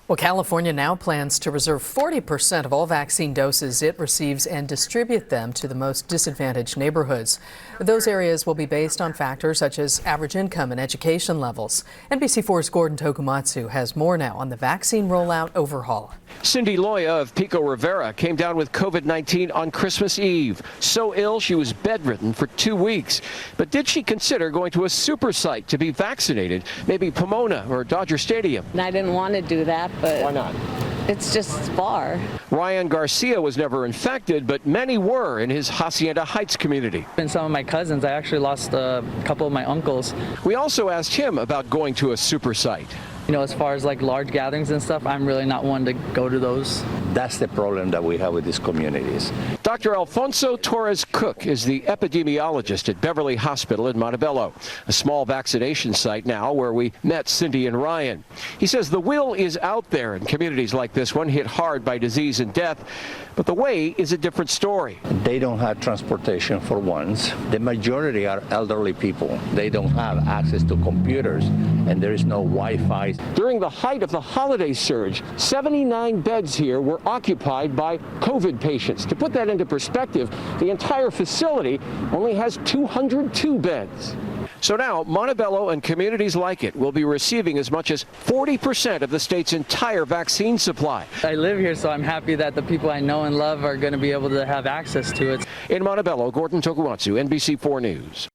Well, California now plans to reserve 40% of all vaccine doses it receives and distribute them to the most disadvantaged neighborhoods. Those areas will be based on factors such as average income and education levels. NBC4's Gordon Tokumatsu has more now on the vaccine rollout overhaul. Cindy Loya of Pico Rivera came down with COVID-19 on Christmas Eve. So ill she was bedridden for 2 weeks. But did she consider going to a super site to be vaccinated, maybe Pomona or Dodger Stadium? I didn't want to do that, but why not? It's just far. Ryan Garcia was never infected, but many were in his Hacienda Heights community. And some of my cousins, I actually lost a couple of my uncles. We also asked him about going to a super site. You know, as far as like large gatherings and stuff, I'm really not one to go to those. That's the problem that we have with these communities. Dr. Alfonso Torres-Cook is the epidemiologist at Beverly Hospital in Montebello, a small vaccination site now where we met Cindy and Ryan. He says the will is out there in communities like this one hit hard by disease and death, but the way is a different story. They don't have transportation for once. The majority are elderly people. They don't have access to computers, and there is no Wi-Fi. During the height of the holiday surge, 79 beds here were occupied by COVID patients. To put that into perspective, the entire facility only has 202 beds. So now, Montebello and communities like it will be receiving as much as 40% of the state's entire vaccine supply. I live here, so I'm happy that the people I know and love are going to be able to have access to it. In Montebello, Gordon Tokumatsu, NBC4 News.